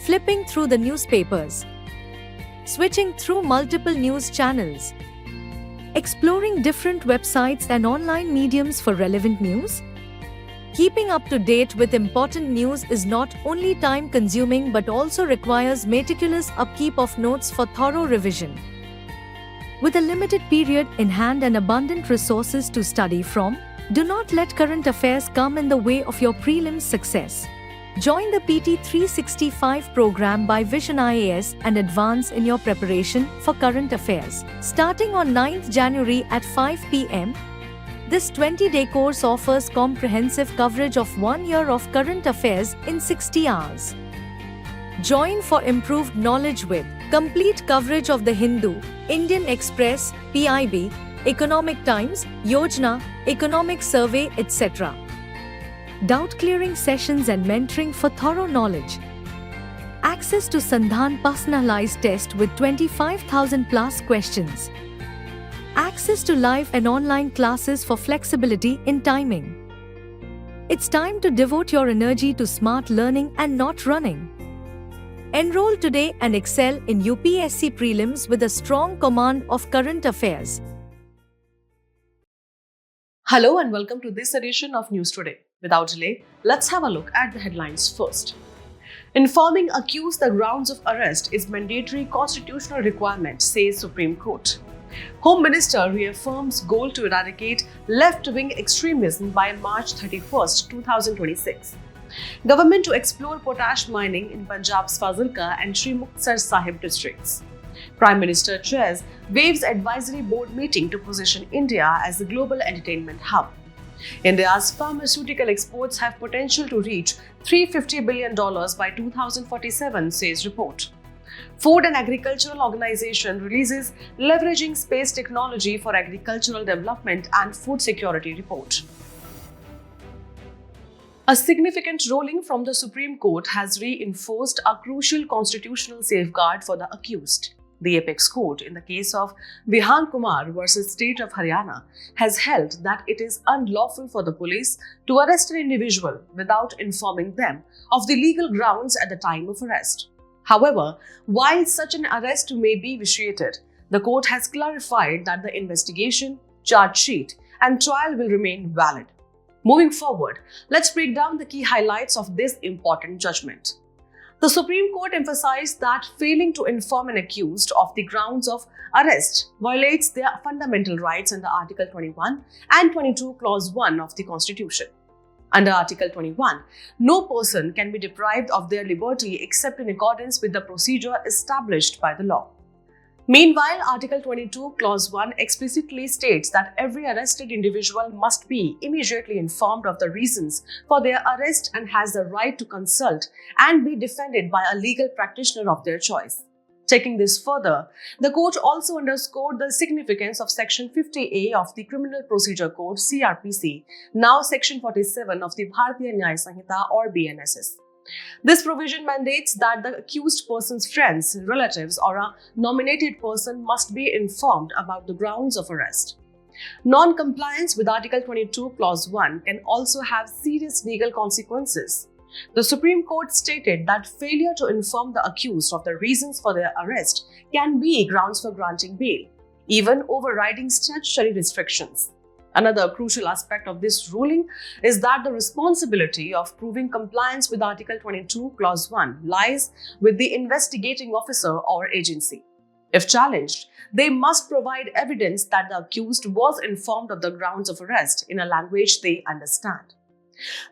flipping through the newspapers, switching through multiple news channels, exploring different websites and online mediums for relevant news? Keeping up to date with important news is not only time-consuming but also requires meticulous upkeep of notes for thorough revision. With a limited period in hand and abundant resources to study from, do not let current affairs come in the way of your prelims success. Join the PT 365 program by Vision IAS and advance in your preparation for current affairs. Starting on 9th January at 5 p.m., this 20-day course offers comprehensive coverage of 1 year of current affairs in 60 hours. Join for improved knowledge with complete coverage of the Hindu, Indian Express, PIB, Economic Times, Yojana, Economic Survey, etc. Doubt-clearing sessions and mentoring for thorough knowledge. Access to Sandhan personalized test with 25,000 plus questions. Access to live and online classes for flexibility in timing. It's time to devote your energy to smart learning and not running. Enroll today and excel in UPSC prelims with a strong command of current affairs. Hello and welcome to this edition of News Today. Without delay, let's have a look at the headlines first. Informing accused the grounds of arrest is mandatory constitutional requirement, says Supreme Court. Home Minister reaffirms goal to eradicate left-wing extremism by March 31, 2026. Government to explore potash mining in Punjab's Fazilka and Sri Muktsar Sahib districts. Prime Minister chairs Waves Advisory Board meeting to position India as a global entertainment hub. India's pharmaceutical exports have potential to reach $350 billion by 2047, says report. Food and Agricultural Organization releases Leveraging Space Technology for Agricultural Development and Food Security report. A significant ruling from the Supreme Court has reinforced a crucial constitutional safeguard for the accused. The apex court, in the case of Vihan Kumar versus State of Haryana, has held that it is unlawful for the police to arrest an individual without informing them of the legal grounds at the time of arrest. However, while such an arrest may be vitiated, the court has clarified that the investigation, charge sheet, and trial will remain valid. Moving forward, let's break down the key highlights of this important judgment. The Supreme Court emphasized that failing to inform an accused of the grounds of arrest violates their fundamental rights under Article 21 and 22 Clause 1 of the Constitution. Under Article 21, no person can be deprived of their liberty except in accordance with the procedure established by the law. Meanwhile, Article 22 Clause 1 explicitly states that every arrested individual must be immediately informed of the reasons for their arrest and has the right to consult and be defended by a legal practitioner of their choice. Taking this further, the court also underscored the significance of Section 50A of the Criminal Procedure Code (CRPC), now Section 47 of the Bharatiya Nyaya Sanhita or BNSS. This provision mandates that the accused person's friends, relatives, or a nominated person must be informed about the grounds of arrest. Non-compliance with Article 22 Clause 1 can also have serious legal consequences. The Supreme Court stated that failure to inform the accused of the reasons for their arrest can be grounds for granting bail, even overriding statutory restrictions. Another crucial aspect of this ruling is that the responsibility of proving compliance with Article 22 Clause 1 lies with the investigating officer or agency. If challenged, they must provide evidence that the accused was informed of the grounds of arrest in a language they understand.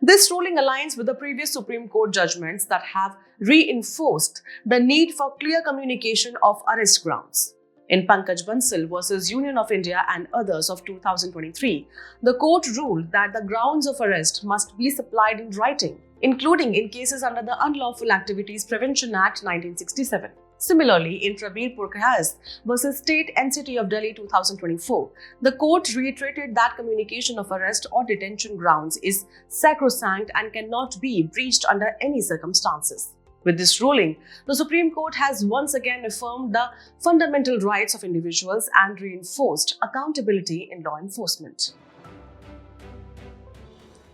This ruling aligns with the previous Supreme Court judgments that have reinforced the need for clear communication of arrest grounds. In Pankaj Bansal versus Union of India and others of 2023, the court ruled that the grounds of arrest must be supplied in writing, including in cases under the Unlawful Activities Prevention Act 1967. Similarly, in Prabir Purkhas versus State NCT of Delhi 2024, the court reiterated that communication of arrest or detention grounds is sacrosanct and cannot be breached under any circumstances. With this ruling, the Supreme Court has once again affirmed the fundamental rights of individuals and reinforced accountability in law enforcement.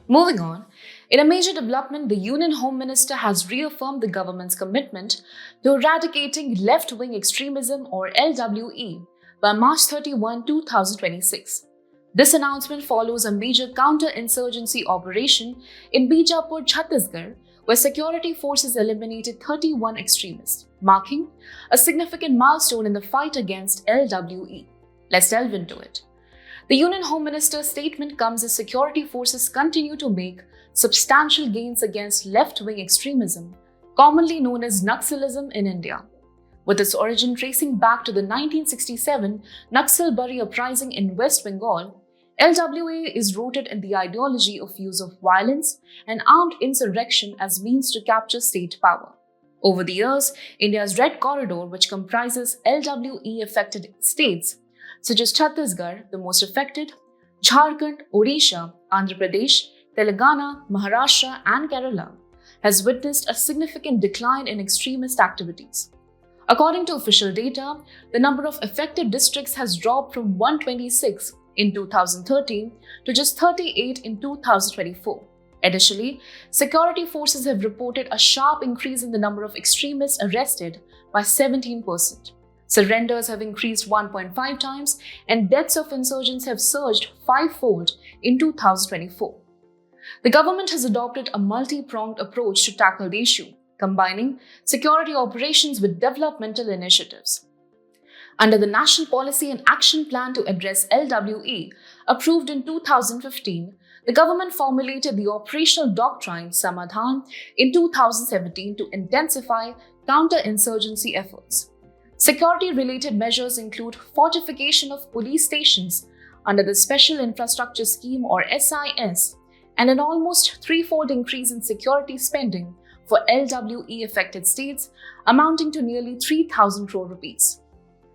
Moving on, In a major development, the Union Home Minister has reaffirmed the government's commitment to eradicating left-wing extremism or LWE by March 31, 2026. This announcement follows a major counter-insurgency operation in Bijapur, Chhattisgarh, where security forces eliminated 31 extremists, marking a significant milestone in the fight against LWE. Let's delve into it. The Union Home Minister's statement comes as security forces continue to make substantial gains against left-wing extremism, commonly known as Naxalism in India. With its origin tracing back to the 1967 Naxalbari uprising in West Bengal, LWA is rooted in the ideology of use of violence and armed insurrection as means to capture state power. Over the years, India's Red Corridor, which comprises LWE-affected states such as Chhattisgarh, the most affected, Jharkhand, Odisha, Andhra Pradesh, Telangana, Maharashtra, and Kerala, has witnessed a significant decline in extremist activities. According to official data, the number of affected districts has dropped from 126 in 2013 to just 38 in 2024. Additionally, security forces have reported a sharp increase in the number of extremists arrested by 17%. Surrenders have increased 1.5 times, and deaths of insurgents have surged fivefold in 2024. The government has adopted a multi-pronged approach to tackle the issue, combining security operations with developmental initiatives. Under the National Policy and Action Plan to address LWE, approved in 2015, the government formulated the operational doctrine Samadhan in 2017 to intensify counter-insurgency efforts. Security-related measures include fortification of police stations under the Special Infrastructure Scheme or SIS, and an almost threefold increase in security spending for LWE-affected states, amounting to nearly 3,000 crore rupees.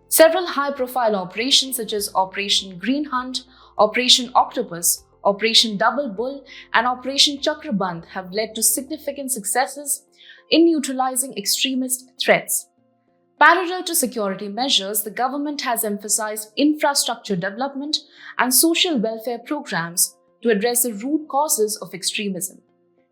Several high-profile operations such as Operation Green Hunt, Operation Octopus, Operation Double Bull, and Operation Chakrabandh have led to significant successes in neutralizing extremist threats. Parallel to security measures, the government has emphasized infrastructure development and social welfare programs to address the root causes of extremism.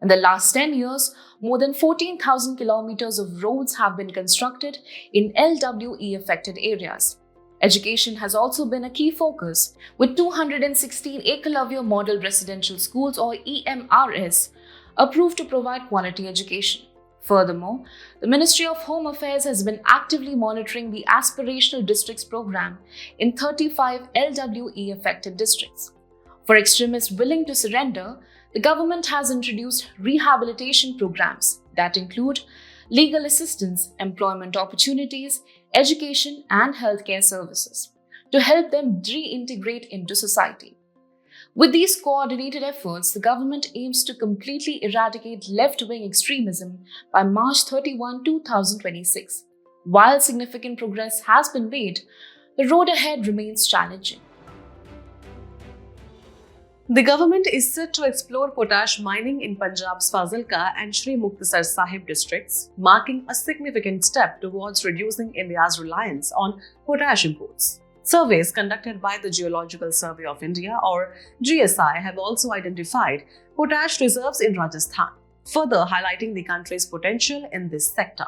In the last 10 years, more than 14,000 kilometers of roads have been constructed in LWE-affected areas. Education has also been a key focus, with 216 Ekalavya Model Residential Schools or EMRS approved to provide quality education. Furthermore, the Ministry of Home Affairs has been actively monitoring the Aspirational Districts program in 35 LWE-affected districts. For extremists willing to surrender, the government has introduced rehabilitation programs that include legal assistance, employment opportunities, education, and healthcare services to help them reintegrate into society. With these coordinated efforts, the government aims to completely eradicate left-wing extremism by March 31, 2026. While significant progress has been made, the road ahead remains challenging. The government is set to explore potash mining in Punjab's Fazilka and Sri Muktasar Sahib districts, marking a significant step towards reducing India's reliance on potash imports. Surveys conducted by the Geological Survey of India or GSI have also identified potash reserves in Rajasthan, further highlighting the country's potential in this sector.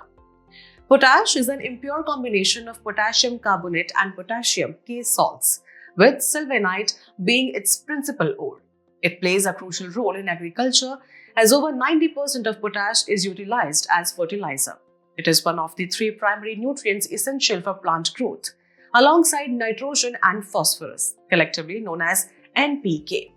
Potash is an impure combination of potassium carbonate and potassium K salts, with sylvanite being its principal ore. It plays a crucial role in agriculture as over 90% of potash is utilized as fertilizer. It is one of the three primary nutrients essential for plant growth, alongside nitrogen and phosphorus, collectively known as NPK.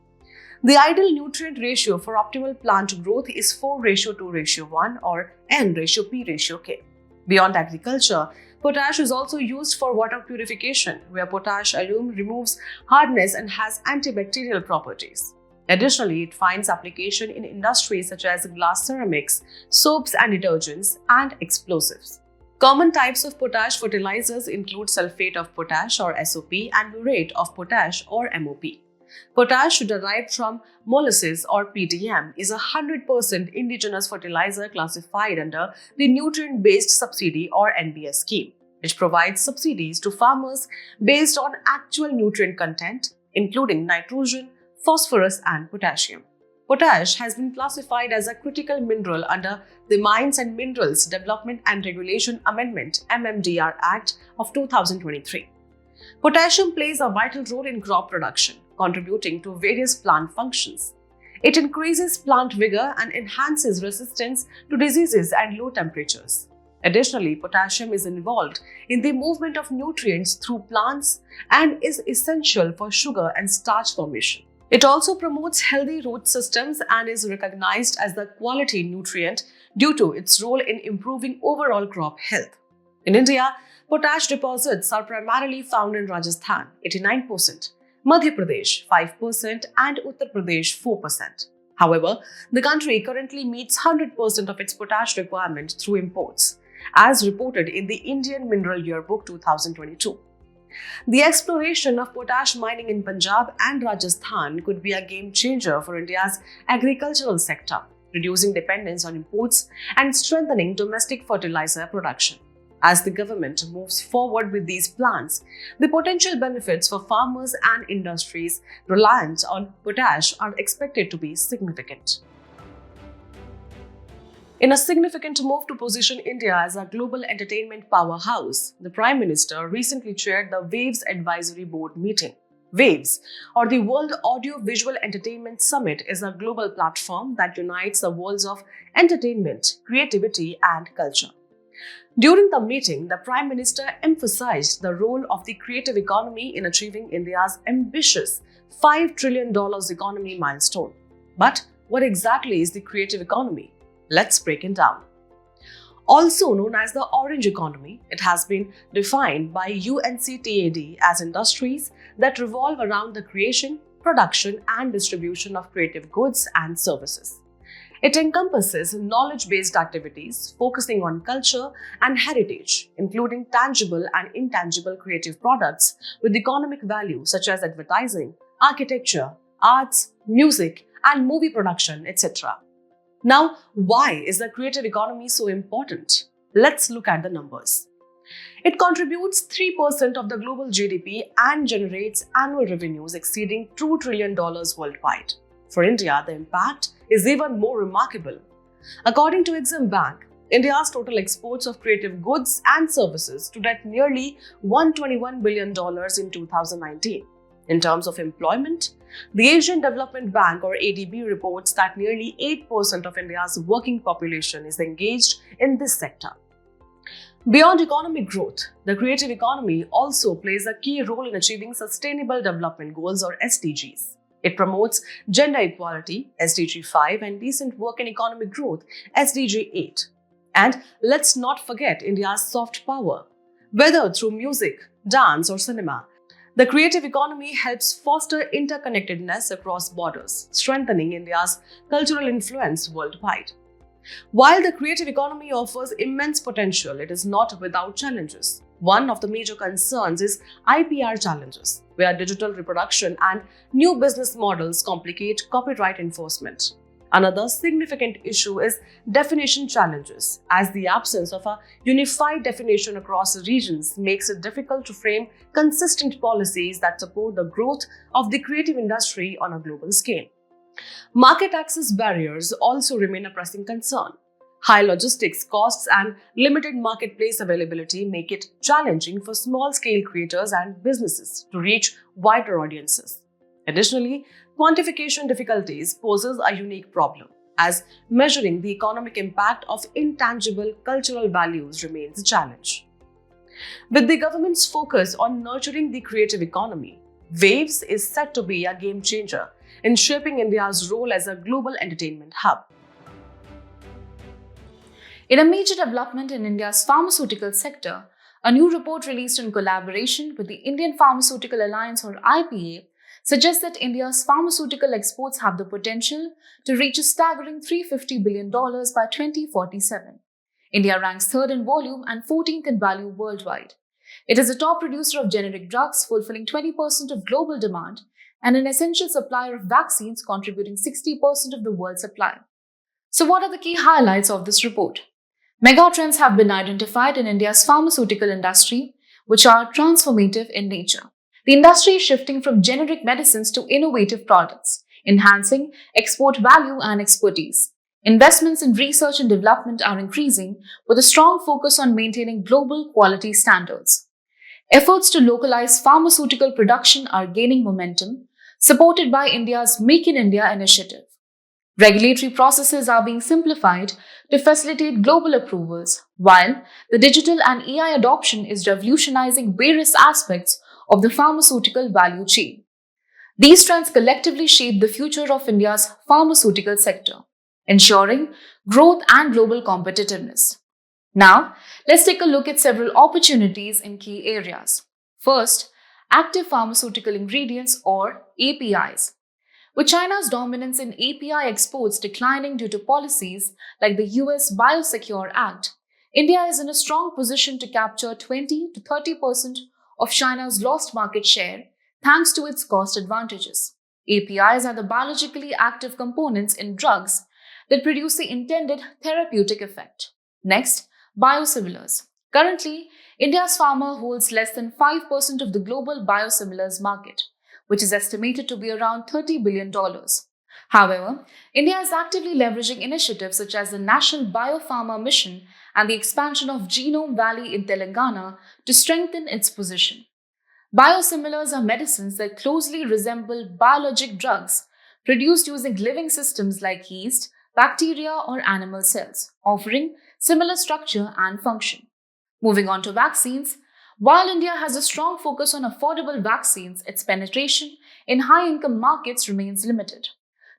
The ideal nutrient ratio for optimal plant growth is 4:2:1 or N::P::K. Beyond agriculture, potash is also used for water purification, where potash alum removes hardness and has antibacterial properties. Additionally, it finds application in industries such as glass ceramics, soaps and detergents, and explosives. Common types of potash fertilizers include sulfate of potash or SOP and muriate of potash or MOP. Potash derived from molasses or PDM is a 100% indigenous fertilizer classified under the Nutrient-Based Subsidy or NBS scheme, which provides subsidies to farmers based on actual nutrient content, including nitrogen, phosphorus, and potassium. Potash has been classified as a critical mineral under the Mines and Minerals Development and Regulation Amendment (MMDR) Act of 2023. Potassium plays a vital role in crop production, contributing to various plant functions. It increases plant vigor and enhances resistance to diseases and low temperatures. Additionally, potassium is involved in the movement of nutrients through plants and is essential for sugar and starch formation. It also promotes healthy root systems and is recognized as the quality nutrient due to its role in improving overall crop health. In India, potash deposits are primarily found in Rajasthan, 89%, Madhya Pradesh, 5%, and Uttar Pradesh, 4%. However, the country currently meets 100% of its potash requirement through imports, as reported in the Indian Mineral Yearbook 2022. The exploration of potash mining in Punjab and Rajasthan could be a game changer for India's agricultural sector, reducing dependence on imports and strengthening domestic fertilizer production. As the government moves forward with these plans, the potential benefits for farmers and industries reliant on potash are expected to be significant. In a significant move to position India as a global entertainment powerhouse, the Prime Minister recently chaired the WAVES Advisory Board meeting. WAVES, or the World Audio Visual Entertainment Summit, is a global platform that unites the worlds of entertainment, creativity, and culture. During the meeting, the Prime Minister emphasized the role of the creative economy in achieving India's ambitious $5 trillion economy milestone. But what exactly is the creative economy? Let's break it down. Also known as the orange economy, it has been defined by UNCTAD as industries that revolve around the creation, production, and distribution of creative goods and services. It encompasses knowledge-based activities focusing on culture and heritage, including tangible and intangible creative products with economic value such as advertising, architecture, arts, music, and movie production, etc. Now, why is the creative economy so important? Let's look at the numbers. It contributes 3% of the global GDP and generates annual revenues exceeding $2 trillion worldwide. For India, the impact is even more remarkable. According to Exim Bank, India's total exports of creative goods and services stood at nearly $121 billion in 2019. In terms of employment, the Asian Development Bank or ADB reports that nearly 8% of India's working population is engaged in this sector. Beyond economic growth, the creative economy also plays a key role in achieving Sustainable Development Goals or SDGs. It promotes gender equality, SDG 5, and decent work and economic growth, SDG 8. And let's not forget India's soft power. Whether through music, dance, or cinema, the creative economy helps foster interconnectedness across borders, strengthening India's cultural influence worldwide. While the creative economy offers immense potential, it is not without challenges. One of the major concerns is IPR challenges, where digital reproduction and new business models complicate copyright enforcement. Another significant issue is definition challenges, as the absence of a unified definition across regions makes it difficult to frame consistent policies that support the growth of the creative industry on a global scale. Market access barriers also remain a pressing concern. High logistics costs and limited marketplace availability make it challenging for small-scale creators and businesses to reach wider audiences. Additionally, quantification difficulties poses a unique problem, as measuring the economic impact of intangible cultural values remains a challenge. With the government's focus on nurturing the creative economy, WAVES is set to be a game changer in shaping India's role as a global entertainment hub. In a major development in India's pharmaceutical sector, a new report released in collaboration with the Indian Pharmaceutical Alliance or IPA suggests that India's pharmaceutical exports have the potential to reach a staggering $350 billion by 2047. India ranks 3rd in volume and 14th in value worldwide. It is a top producer of generic drugs, fulfilling 20% of global demand, and an essential supplier of vaccines, contributing 60% of the world's supply. So what are the key highlights of this report? Megatrends have been identified in India's pharmaceutical industry, which are transformative in nature. The industry is shifting from generic medicines to innovative products, enhancing export value and expertise. Investments in research and development are increasing with a strong focus on maintaining global quality standards. Efforts to localize pharmaceutical production are gaining momentum, supported by India's Make in India initiative. Regulatory processes are being simplified to facilitate global approvals, while the digital and AI adoption is revolutionizing various aspects of the pharmaceutical value chain. These trends collectively shape the future of India's pharmaceutical sector, ensuring growth and global competitiveness. Now, let's take a look at several opportunities in key areas. First, active pharmaceutical ingredients or APIs. With China's dominance in API exports declining due to policies like the US Biosecure Act, India is in a strong position to capture 20 to 30% of China's lost market share thanks to its cost advantages. APIs are the biologically active components in drugs that produce the intended therapeutic effect. Next, biosimilars. Currently, India's pharma holds less than 5% of the global biosimilars market, which is estimated to be around $30 billion. However, India is actively leveraging initiatives such as the National Biopharma Mission and the expansion of Genome Valley in Telangana to strengthen its position. Biosimilars are medicines that closely resemble biologic drugs produced using living systems like yeast, bacteria, or animal cells, offering similar structure and function. Moving on to vaccines, while India has a strong focus on affordable vaccines, its penetration in high-income markets remains limited.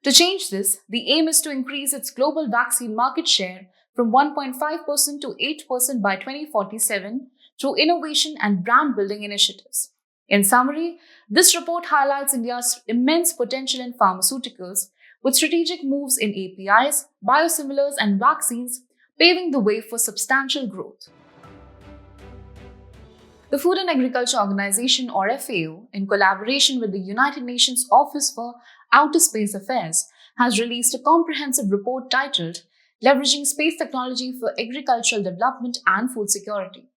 To change this, the aim is to increase its global vaccine market share from 1.5% to 8% by 2047 through innovation and brand-building initiatives. In summary, this report highlights India's immense potential in pharmaceuticals, with strategic moves in APIs, biosimilars, and vaccines paving the way for substantial growth. The Food and Agriculture Organization or FAO, in collaboration with the United Nations Office for Outer Space Affairs, has released a comprehensive report titled Leveraging Space Technology for Agricultural Development and Food Security.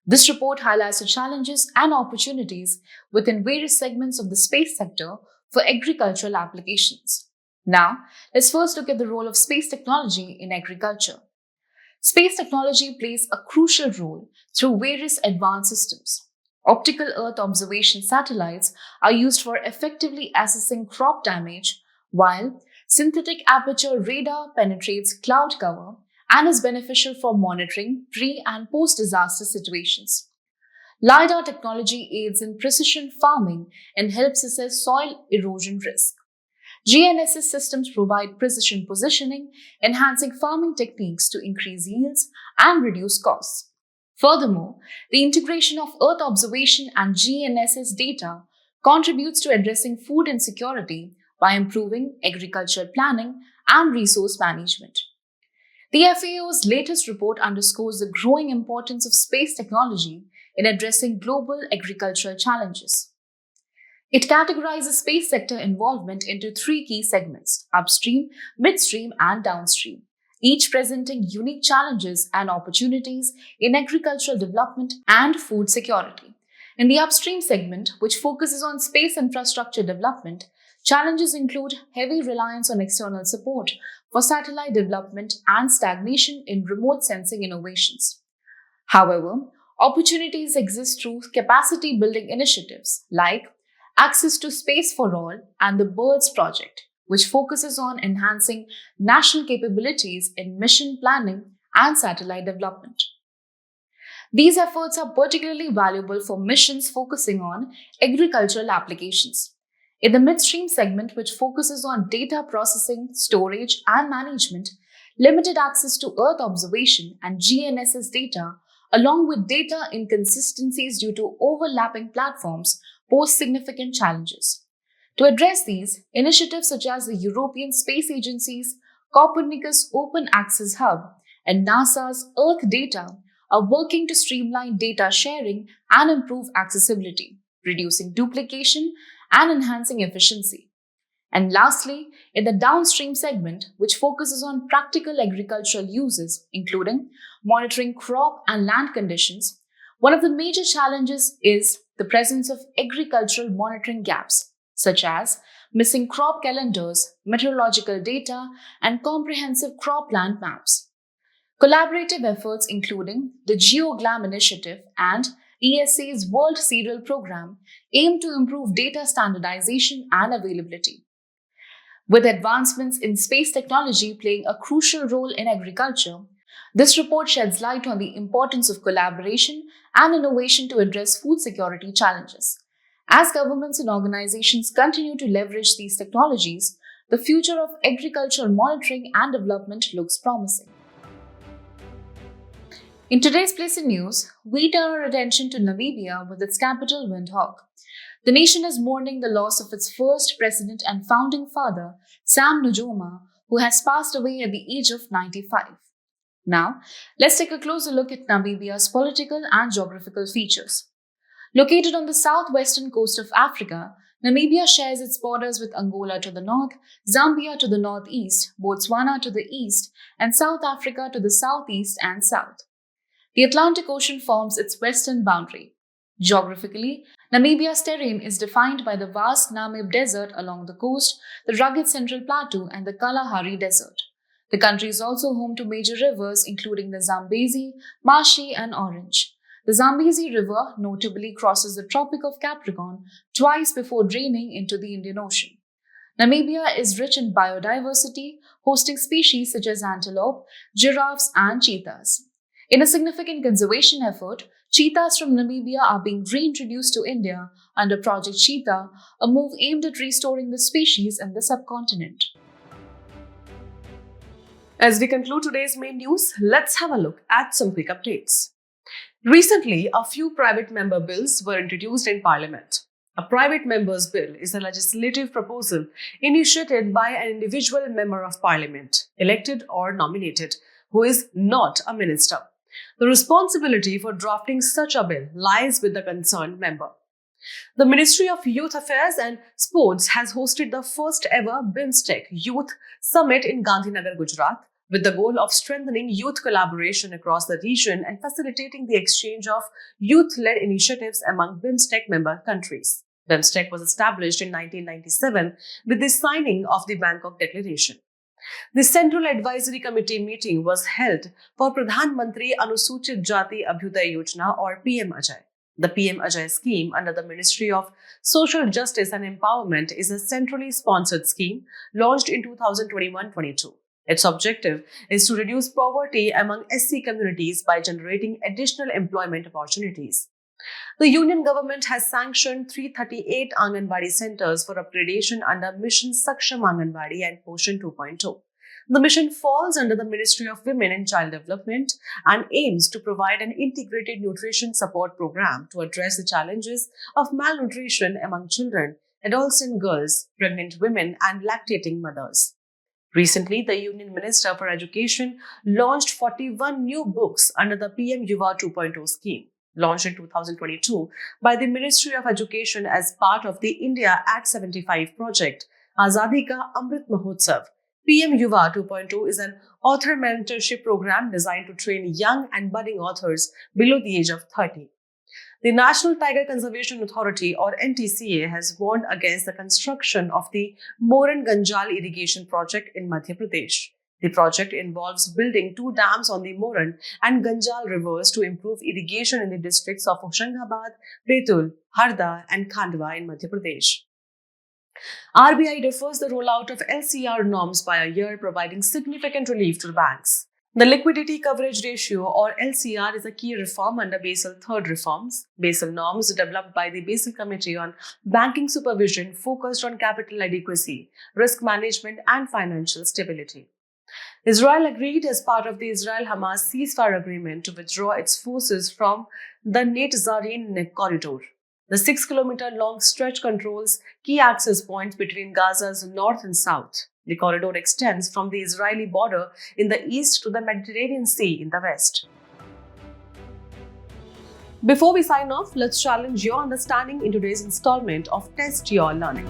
This report highlights the challenges and opportunities within various segments of the space sector for agricultural applications. Now, let's first look at the role of space technology in agriculture. Space technology plays a crucial role through various advanced systems. Optical Earth observation satellites are used for effectively assessing crop damage, while synthetic aperture radar penetrates cloud cover and is beneficial for monitoring pre- and post-disaster situations. LiDAR technology aids in precision farming and helps assess soil erosion risk. GNSS systems provide precision positioning, enhancing farming techniques to increase yields and reduce costs. Furthermore, the integration of Earth observation and GNSS data contributes to addressing food insecurity by improving agricultural planning and resource management. The FAO's latest report underscores the growing importance of space technology in addressing global agricultural challenges. It categorizes space sector involvement into three key segments: upstream, midstream, and downstream, each presenting unique challenges and opportunities in agricultural development and food security. In the upstream segment, which focuses on space infrastructure development, challenges include heavy reliance on external support for satellite development and stagnation in remote sensing innovations. However, opportunities exist through capacity building initiatives like Access to Space for All and the BIRDS project, which focuses on enhancing national capabilities in mission planning and satellite development. These efforts are particularly valuable for missions focusing on agricultural applications. In the midstream segment, which focuses on data processing, storage, and management, limited access to Earth observation and GNSS data, along with data inconsistencies due to overlapping platforms, pose significant challenges. To address these, initiatives such as the European Space Agency's Copernicus Open Access Hub and NASA's Earth Data are working to streamline data sharing and improve accessibility, reducing duplication and enhancing efficiency. And lastly, in the downstream segment, which focuses on practical agricultural uses, including monitoring crop and land conditions, one of the major challenges is the presence of agricultural monitoring gaps, such as missing crop calendars, meteorological data, and comprehensive cropland maps. Collaborative efforts including the GeoGlam initiative and ESA's World Serial Program aim to improve data standardization and availability. With advancements in space technology playing a crucial role in agriculture, this report sheds light on the importance of collaboration and innovation to address food security challenges. As governments and organizations continue to leverage these technologies, the future of agricultural monitoring and development looks promising. In today's Place in News, we turn our attention to Namibia with its capital Windhoek. The nation is mourning the loss of its first president and founding father, Sam Nujoma, who has passed away at the age of 95. Now, let's take a closer look at Namibia's political and geographical features. Located on the southwestern coast of Africa, Namibia shares its borders with Angola to the north, Zambia to the northeast, Botswana to the east, and South Africa to the southeast and south. The Atlantic Ocean forms its western boundary. Geographically, Namibia's terrain is defined by the vast Namib Desert along the coast, the rugged Central Plateau, and the Kalahari Desert. The country is also home to major rivers including the Zambezi, Mashi, and Orange. The Zambezi River notably crosses the Tropic of Capricorn twice before draining into the Indian Ocean. Namibia is rich in biodiversity, hosting species such as antelope, giraffes, and cheetahs. In a significant conservation effort, cheetahs from Namibia are being reintroduced to India under Project Cheetah, a move aimed at restoring the species in the subcontinent. As we conclude today's main news, let's have a look at some quick updates. Recently, a few private member bills were introduced in Parliament. A private member's bill is a legislative proposal initiated by an individual member of Parliament, elected or nominated, who is not a minister. The responsibility for drafting such a bill lies with the concerned member. The Ministry of Youth Affairs and Sports has hosted the first ever BIMSTEC Youth Summit in Gandhinagar, Gujarat, with the goal of strengthening youth collaboration across the region and facilitating the exchange of youth-led initiatives among BIMSTEC member countries. BIMSTEC was established in 1997 with the signing of the Bangkok Declaration. The Central Advisory Committee meeting was held for Pradhan Mantri Anusuchit Jati Abhyuday Yojana or PM Ajay. The PM Ajay scheme under the Ministry of Social Justice and Empowerment is a centrally sponsored scheme launched in 2021-22. Its objective is to reduce poverty among SC communities by generating additional employment opportunities. The Union government has sanctioned 338 Anganwadi centers for upgradation under Mission Saksham Anganwadi and Poshan 2.0. The mission falls under the Ministry of Women and Child Development and aims to provide an integrated nutrition support program to address the challenges of malnutrition among children, adolescent girls, pregnant women, and lactating mothers. Recently, the Union Minister for Education launched 41 new books under the PM Yuva 2.0 scheme, launched in 2022 by the Ministry of Education as part of the India at 75 project, Azadi Ka Amrit Mahotsav. PM Yuva 2.0 is an author mentorship program designed to train young and budding authors below the age of 30. The National Tiger Conservation Authority or NTCA has warned against the construction of the Moran Ganjal irrigation project in Madhya Pradesh. The project involves building 2 dams on the Moran and Ganjal rivers to improve irrigation in the districts of Hoshangabad, Betul, Harda and Khandwa in Madhya Pradesh. RBI defers the rollout of LCR norms by a year, providing significant relief to the banks. The liquidity coverage ratio or LCR is a key reform under Basel III reforms. Basel norms developed by the Basel Committee on Banking Supervision focused on capital adequacy, risk management and financial stability. Israel agreed as part of the Israel-Hamas ceasefire agreement to withdraw its forces from the Netzarim corridor. The 6-kilometer-long stretch controls key access points between Gaza's north and south. The corridor extends from the Israeli border in the east to the Mediterranean Sea in the west. Before we sign off, let's challenge your understanding in today's installment of Test Your Learning.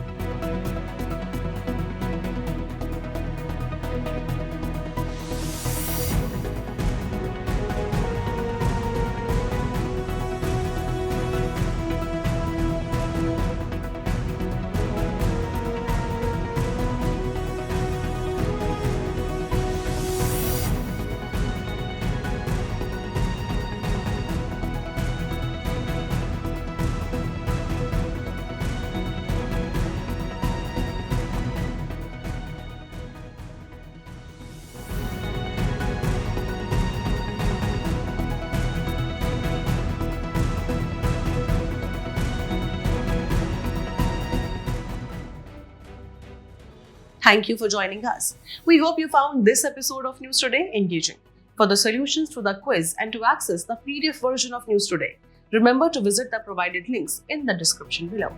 Thank you for joining us. We hope you found this episode of News Today engaging. For the solutions to the quiz and to access the PDF version of News Today, remember to visit the provided links in the description below.